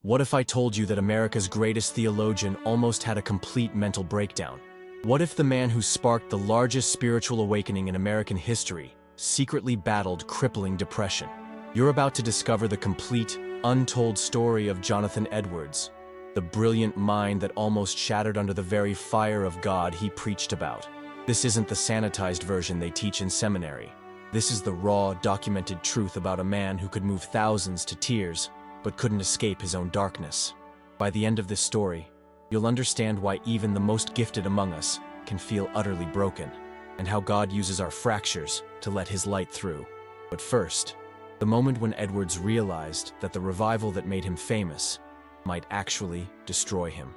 What if I told you that America's greatest theologian almost had a complete mental breakdown? What if the man who sparked the largest spiritual awakening in American history secretly battled crippling depression? You're about to discover the complete, untold story of Jonathan Edwards, the brilliant mind that almost shattered under the very fire of God he preached about. This isn't the sanitized version they teach in seminary. This is the raw, documented truth about a man who could move thousands to tears, but couldn't escape his own darkness. By the end of this story, you'll understand why even the most gifted among us can feel utterly broken, and how God uses our fractures to let His light through. But first, the moment when Edwards realized that the revival that made him famous might actually destroy him.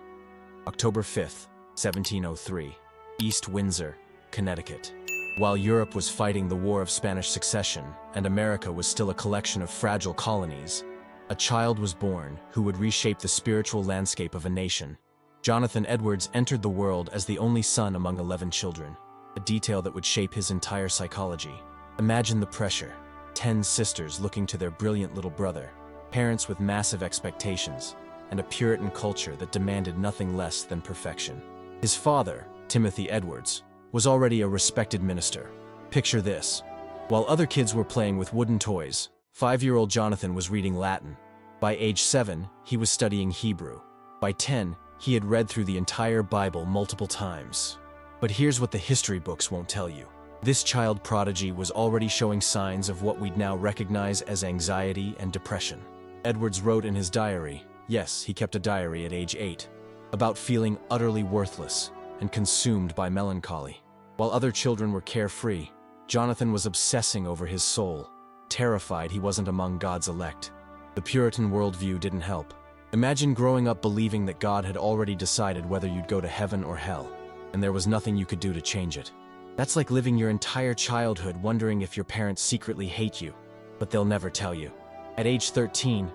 October 5th, 1703, East Windsor, Connecticut. While Europe was fighting the War of Spanish Succession and America was still a collection of fragile colonies, a child was born who would reshape the spiritual landscape of a nation. Jonathan Edwards entered the world as the only son among 11 children, a detail that would shape his entire psychology. Imagine the pressure: 10 sisters looking to their brilliant little brother, parents with massive expectations, and a Puritan culture that demanded nothing less than perfection. His father, Timothy Edwards, was already a respected minister. Picture this. While other kids were playing with wooden toys, 5-year-old Jonathan was reading Latin. By age 7, he was studying Hebrew. By 10, he had read through the entire Bible multiple times. But here's what the history books won't tell you. This child prodigy was already showing signs of what we'd now recognize as anxiety and depression. Edwards wrote in his diary, yes, he kept a diary at age 8, about feeling utterly worthless and consumed by melancholy. While other children were carefree, Jonathan was obsessing over his soul, terrified he wasn't among God's elect. The Puritan worldview didn't help. Imagine growing up believing that God had already decided whether you'd go to heaven or hell, and there was nothing you could do to change it. That's like living your entire childhood wondering if your parents secretly hate you, but they'll never tell you. At age 13,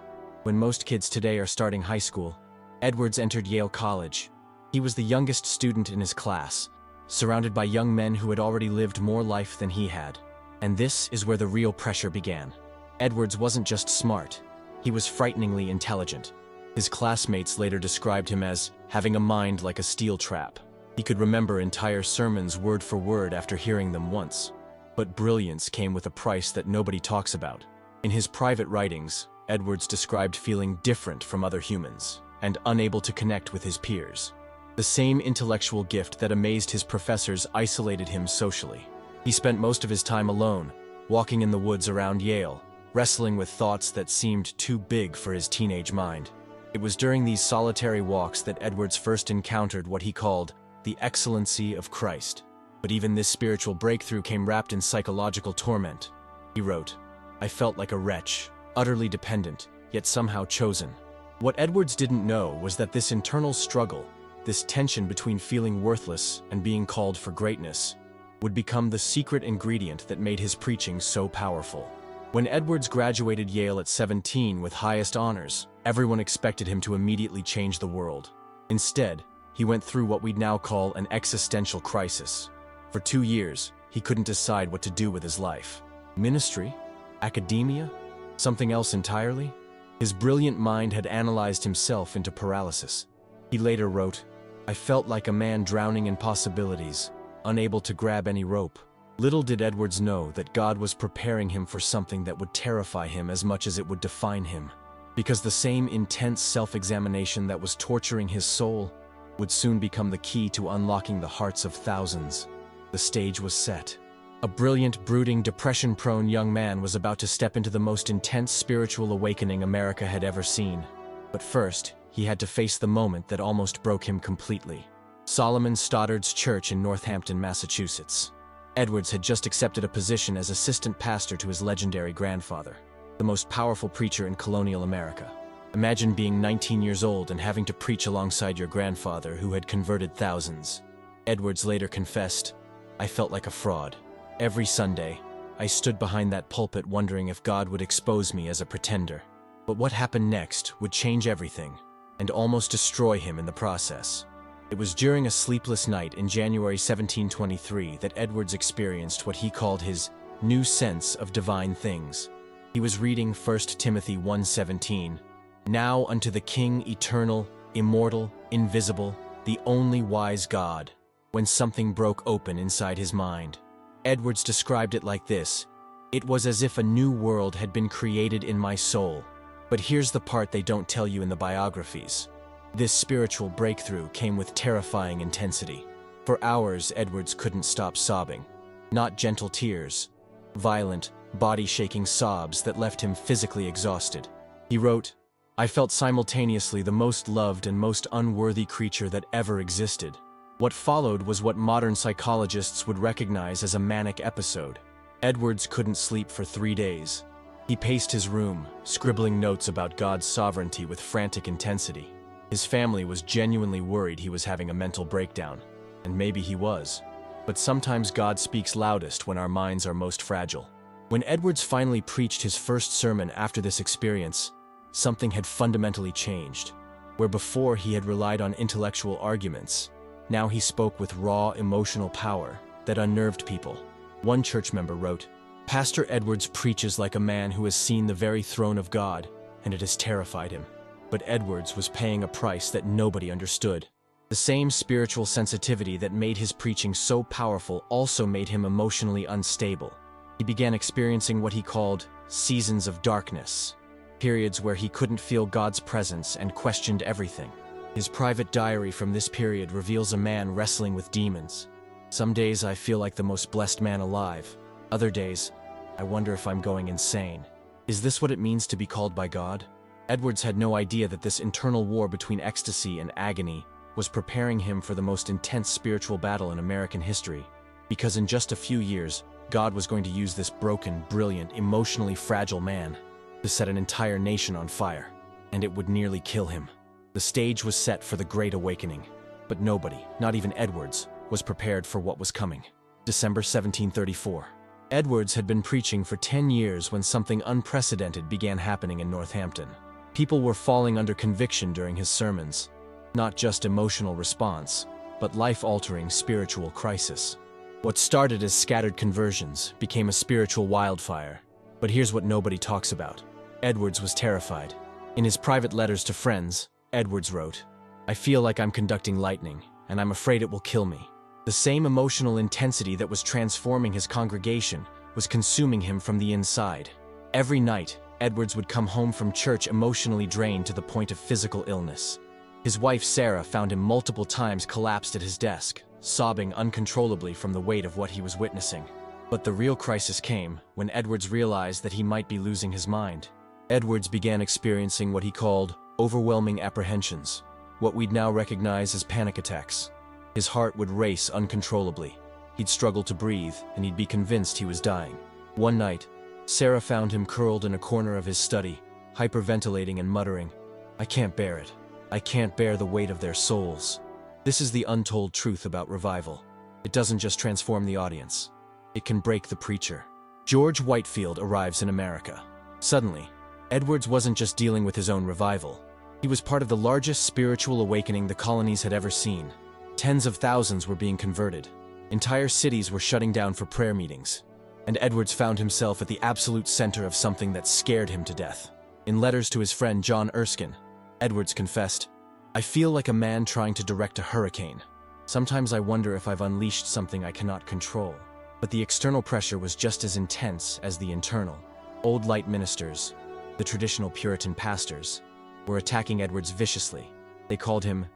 when most kids today are starting high school, Edwards entered Yale College. He was the youngest student in his class, surrounded by young men who had already lived more life than he had. And this is where the real pressure began. Edwards wasn't just smart, he was frighteningly intelligent. His classmates later described him as having a mind like a steel trap. He could remember entire sermons word for word after hearing them once. But brilliance came with a price that nobody talks about. In his private writings, Edwards described feeling different from other humans and unable to connect with his peers. The same intellectual gift that amazed his professors isolated him socially. He spent most of his time alone, walking in the woods around Yale, wrestling with thoughts that seemed too big for his teenage mind. It was during these solitary walks that Edwards first encountered what he called the excellency of Christ. But even this spiritual breakthrough came wrapped in psychological torment. He wrote, "I felt like a wretch, utterly dependent, yet somehow chosen." What Edwards didn't know was that this internal struggle, this tension between feeling worthless and being called for greatness, would become the secret ingredient that made his preaching so powerful. When Edwards graduated Yale at 17 with highest honors, everyone expected him to immediately change the world. Instead, he went through what we'd now call an existential crisis. For 2 years, he couldn't decide what to do with his life. Ministry? Academia? Something else entirely? His brilliant mind had analyzed himself into paralysis. He later wrote, "I felt like a man drowning in possibilities, unable to grab any rope." Little did Edwards know that God was preparing him for something that would terrify him as much as it would define him. Because the same intense self-examination that was torturing his soul would soon become the key to unlocking the hearts of thousands. The stage was set. A brilliant, brooding, depression-prone young man was about to step into the most intense spiritual awakening America had ever seen. But first, he had to face the moment that almost broke him completely. Solomon Stoddard's church in Northampton, Massachusetts. Edwards had just accepted a position as assistant pastor to his legendary grandfather, the most powerful preacher in colonial America. Imagine being 19 years old and having to preach alongside your grandfather who had converted thousands. Edwards later confessed, "I felt like a fraud. Every Sunday, I stood behind that pulpit wondering if God would expose me as a pretender." But what happened next would change everything, and almost destroy him in the process. It was during a sleepless night in January 1723 that Edwards experienced what he called his new sense of divine things. He was reading 1 Timothy 1:17, Now unto the King eternal, immortal, invisible, the only wise God, when something broke open inside his mind. Edwards described it like this: "It was as if a new world had been created in my soul." But here's the part they don't tell you in the biographies. This spiritual breakthrough came with terrifying intensity. For hours, Edwards couldn't stop sobbing. Not gentle tears, violent, body-shaking sobs that left him physically exhausted. He wrote, "I felt simultaneously the most loved and most unworthy creature that ever existed." What followed was what modern psychologists would recognize as a manic episode. Edwards couldn't sleep for 3 days. He paced his room, scribbling notes about God's sovereignty with frantic intensity. His family was genuinely worried he was having a mental breakdown, and maybe he was. But sometimes God speaks loudest when our minds are most fragile. When Edwards finally preached his first sermon after this experience, something had fundamentally changed. Where before he had relied on intellectual arguments, now he spoke with raw emotional power that unnerved people. One church member wrote, "Pastor Edwards preaches like a man who has seen the very throne of God, and it has terrified him." But Edwards was paying a price that nobody understood. The same spiritual sensitivity that made his preaching so powerful also made him emotionally unstable. He began experiencing what he called seasons of darkness, periods where he couldn't feel God's presence and questioned everything. His private diary from this period reveals a man wrestling with demons. "Some days I feel like the most blessed man alive. Other days, I wonder if I'm going insane. Is this what it means to be called by God?" Edwards had no idea that this internal war between ecstasy and agony was preparing him for the most intense spiritual battle in American history. Because in just a few years, God was going to use this broken, brilliant, emotionally fragile man to set an entire nation on fire, and it would nearly kill him. The stage was set for the Great Awakening, but nobody, not even Edwards, was prepared for what was coming. December 1734. Edwards had been preaching for 10 years when something unprecedented began happening in Northampton. People were falling under conviction during his sermons. Not just emotional response, but life-altering spiritual crisis. What started as scattered conversions became a spiritual wildfire. But here's what nobody talks about. Edwards was terrified. In his private letters to friends, Edwards wrote, "I feel like I'm conducting lightning, and I'm afraid it will kill me." The same emotional intensity that was transforming his congregation was consuming him from the inside. Every night, Edwards would come home from church emotionally drained to the point of physical illness. His wife Sarah found him multiple times collapsed at his desk, sobbing uncontrollably from the weight of what he was witnessing. But the real crisis came when Edwards realized that he might be losing his mind. Edwards began experiencing what he called overwhelming apprehensions, what we'd now recognize as panic attacks. His heart would race uncontrollably. He'd struggle to breathe, and he'd be convinced he was dying. One night, Sarah found him curled in a corner of his study, hyperventilating and muttering, "I can't bear it. I can't bear the weight of their souls." This is the untold truth about revival. It doesn't just transform the audience. It can break the preacher. George Whitefield arrives in America. Suddenly, Edwards wasn't just dealing with his own revival. He was part of the largest spiritual awakening the colonies had ever seen. Tens of thousands were being converted. Entire cities were shutting down for prayer meetings. And Edwards found himself at the absolute center of something that scared him to death. In letters to his friend John Erskine, Edwards confessed, "I feel like a man trying to direct a hurricane. Sometimes I wonder if I've unleashed something I cannot control." But the external pressure was just as intense as the internal. Old light ministers, the traditional Puritan pastors, were attacking Edwards viciously. They called him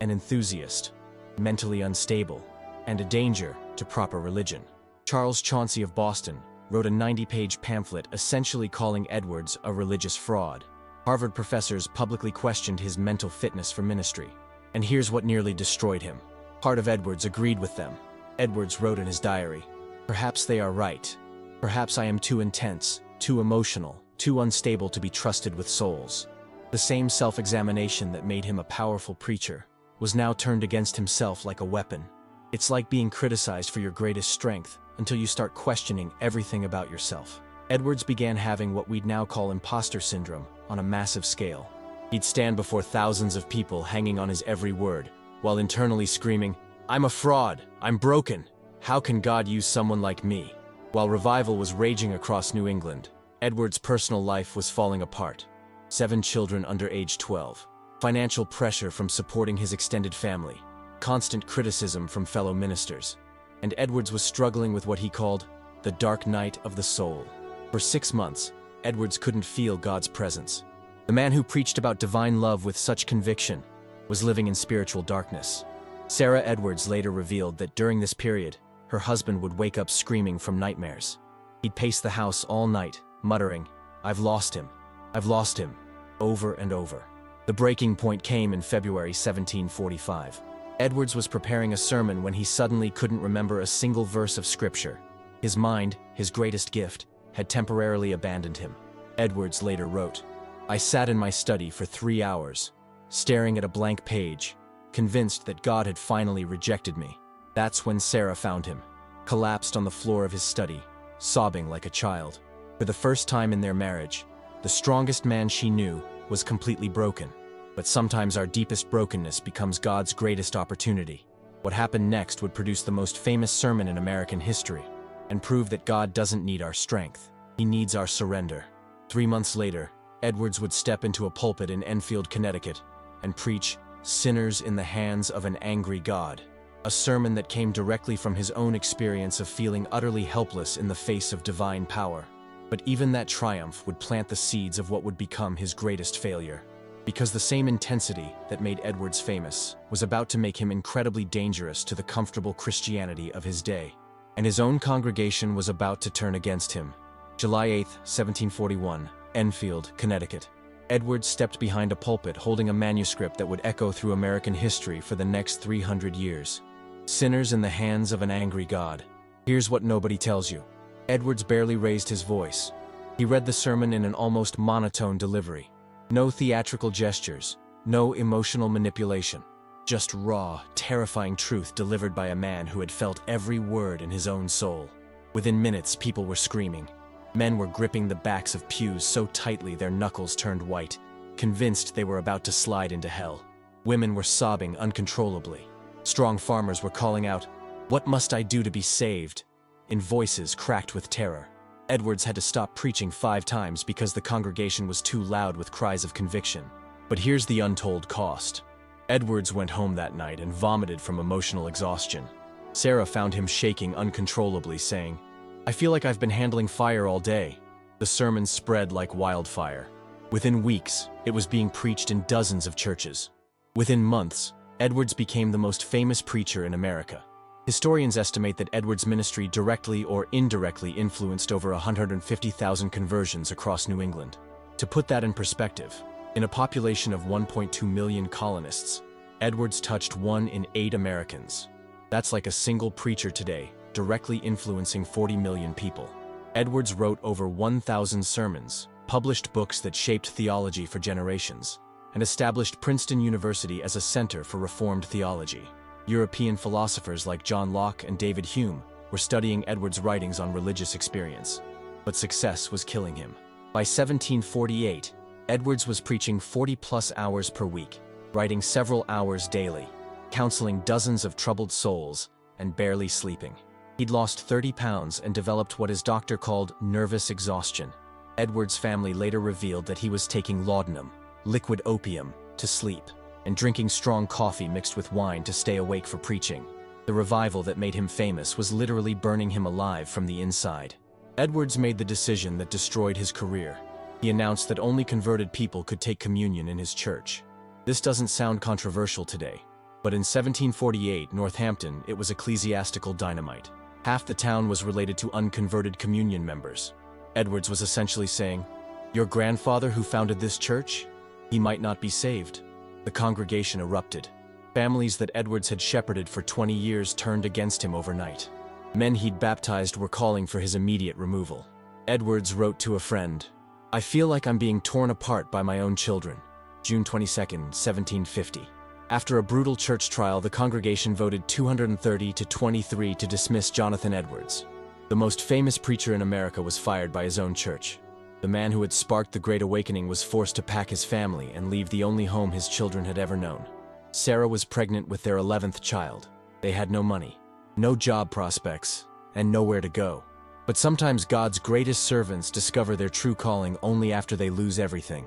an enthusiast, mentally unstable, and a danger to proper religion. Charles Chauncey of Boston wrote a 90-page pamphlet essentially calling Edwards a religious fraud. Harvard professors publicly questioned his mental fitness for ministry. And here's what nearly destroyed him. Part of Edwards agreed with them. Edwards wrote in his diary, "Perhaps they are right. Perhaps I am too intense, too emotional, too unstable to be trusted with souls." The same self-examination that made him a powerful preacher was now turned against himself like a weapon. It's like being criticized for your greatest strength until you start questioning everything about yourself. Edwards began having what we'd now call imposter syndrome on a massive scale. He'd stand before thousands of people hanging on his every word, while internally screaming, "I'm a fraud, I'm broken, how can God use someone like me?" While revival was raging across New England, Edwards' personal life was falling apart. 7 children under age 12, financial pressure from supporting his extended family, constant criticism from fellow ministers, and Edwards was struggling with what he called the dark night of the soul. For 6 months, Edwards couldn't feel God's presence. The man who preached about divine love with such conviction was living in spiritual darkness. Sarah Edwards later revealed that during this period, her husband would wake up screaming from nightmares. He'd pace the house all night, muttering, "I've lost him. I've lost him," over and over. The breaking point came in February 1745. Edwards was preparing a sermon when he suddenly couldn't remember a single verse of scripture. His mind, his greatest gift, had temporarily abandoned him. Edwards later wrote, "I sat in my study for 3 hours, staring at a blank page, convinced that God had finally rejected me. That's when Sarah found him, collapsed on the floor of his study, sobbing like a child. For the first time in their marriage, the strongest man she knew was completely broken. But sometimes our deepest brokenness becomes God's greatest opportunity." What happened next would produce the most famous sermon in American history, and prove that God doesn't need our strength. He needs our surrender. 3 months later, Edwards would step into a pulpit in Enfield, Connecticut, and preach "Sinners in the Hands of an Angry God," a sermon that came directly from his own experience of feeling utterly helpless in the face of divine power. But even that triumph would plant the seeds of what would become his greatest failure. Because the same intensity that made Edwards famous was about to make him incredibly dangerous to the comfortable Christianity of his day. And his own congregation was about to turn against him. July 8, 1741, Enfield, Connecticut. Edwards stepped behind a pulpit holding a manuscript that would echo through American history for the next 300 years. "Sinners in the Hands of an Angry God." Here's what nobody tells you. Edwards barely raised his voice. He read the sermon in an almost monotone delivery. No theatrical gestures, no emotional manipulation. Just raw, terrifying truth delivered by a man who had felt every word in his own soul. Within minutes, people were screaming. Men were gripping the backs of pews so tightly their knuckles turned white, convinced they were about to slide into hell. Women were sobbing uncontrollably. Strong farmers were calling out, "What must I do to be saved?" in voices cracked with terror. Edwards had to stop preaching 5 times because the congregation was too loud with cries of conviction. But here's the untold cost. Edwards went home that night and vomited from emotional exhaustion. Sarah found him shaking uncontrollably, saying, "I feel like I've been handling fire all day." The sermon spread like wildfire. Within weeks, it was being preached in dozens of churches. Within months, Edwards became the most famous preacher in America. Historians estimate that Edwards' ministry directly or indirectly influenced over 150,000 conversions across New England. To put that in perspective, in a population of 1.2 million colonists, Edwards touched 1 in 8 Americans. That's like a single preacher today, directly influencing 40 million people. Edwards wrote over 1,000 sermons, published books that shaped theology for generations, and established Princeton University as a center for Reformed theology. European philosophers like John Locke and David Hume were studying Edwards' writings on religious experience. But success was killing him. By 1748, Edwards was preaching 40-plus hours per week, writing several hours daily, counseling dozens of troubled souls, and barely sleeping. He'd lost 30 pounds and developed what his doctor called nervous exhaustion. Edwards' family later revealed that he was taking laudanum, liquid opium, to sleep, and drinking strong coffee mixed with wine to stay awake for preaching. The revival that made him famous was literally burning him alive from the inside. Edwards made the decision that destroyed his career. He announced that only converted people could take communion in his church. This doesn't sound controversial today, but in 1748, Northampton, it was ecclesiastical dynamite. Half the town was related to unconverted communion members. Edwards was essentially saying, "Your grandfather who founded this church? He might not be saved." The congregation erupted. Families that Edwards had shepherded for 20 years turned against him overnight. Men he'd baptized were calling for his immediate removal. Edwards wrote to a friend, "I feel like I'm being torn apart by my own children." June 22, 1750. After a brutal church trial, the congregation voted 230 to 23 to dismiss Jonathan Edwards. The most famous preacher in America was fired by his own church. The man who had sparked the Great Awakening was forced to pack his family and leave the only home his children had ever known. Sarah was pregnant with their 11th child. They had no money, no job prospects, and nowhere to go. But sometimes God's greatest servants discover their true calling only after they lose everything.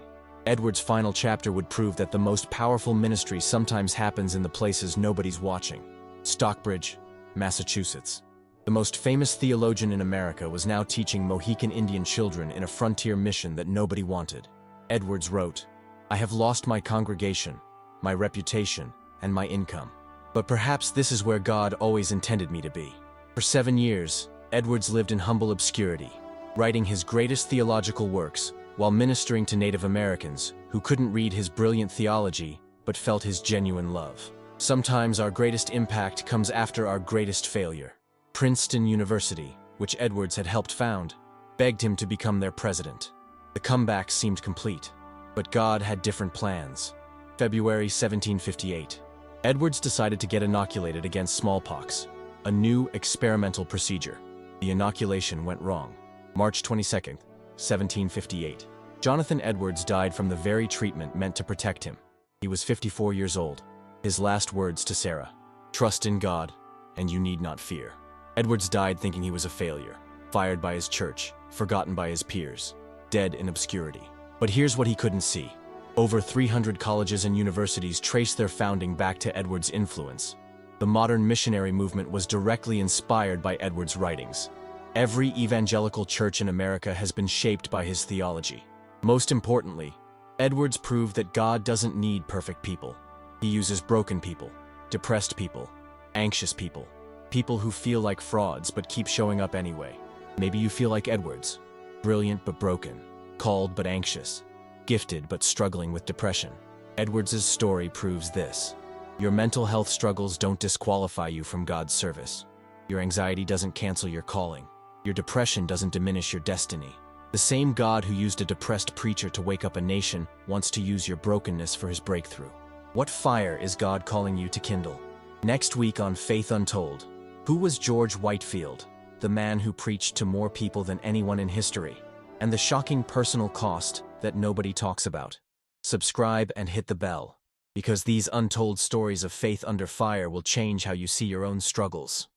Edward's final chapter would prove that the most powerful ministry sometimes happens in the places nobody's watching. Stockbridge, Massachusetts. The most famous theologian in America was now teaching Mohican Indian children in a frontier mission that nobody wanted. Edwards wrote, "I have lost my congregation, my reputation, and my income. But perhaps this is where God always intended me to be." For 7 years, Edwards lived in humble obscurity, writing his greatest theological works while ministering to Native Americans who couldn't read his brilliant theology but felt his genuine love. Sometimes our greatest impact comes after our greatest failure. Princeton University, which Edwards had helped found, begged him to become their president. The comeback seemed complete, but God had different plans. February 1758. Edwards decided to get inoculated against smallpox, a new experimental procedure. The inoculation went wrong. March 22, 1758. Jonathan Edwards died from the very treatment meant to protect him. He was 54 years old. His last words to Sarah, "Trust in God, and you need not fear." Edwards died thinking he was a failure, fired by his church, forgotten by his peers, dead in obscurity. But here's what he couldn't see. Over 300 colleges and universities trace their founding back to Edwards' influence. The modern missionary movement was directly inspired by Edwards' writings. Every evangelical church in America has been shaped by his theology. Most importantly, Edwards proved that God doesn't need perfect people. He uses broken people, depressed people, anxious people, people who feel like frauds but keep showing up anyway. Maybe you feel like Edwards, brilliant but broken, called but anxious, gifted but struggling with depression. Edwards' story proves this. Your mental health struggles don't disqualify you from God's service. Your anxiety doesn't cancel your calling. Your depression doesn't diminish your destiny. The same God who used a depressed preacher to wake up a nation wants to use your brokenness for his breakthrough. What fire is God calling you to kindle? Next week on Faith Untold, who was George Whitefield, the man who preached to more people than anyone in history, and the shocking personal cost that nobody talks about? Subscribe and hit the bell, because these untold stories of faith under fire will change how you see your own struggles.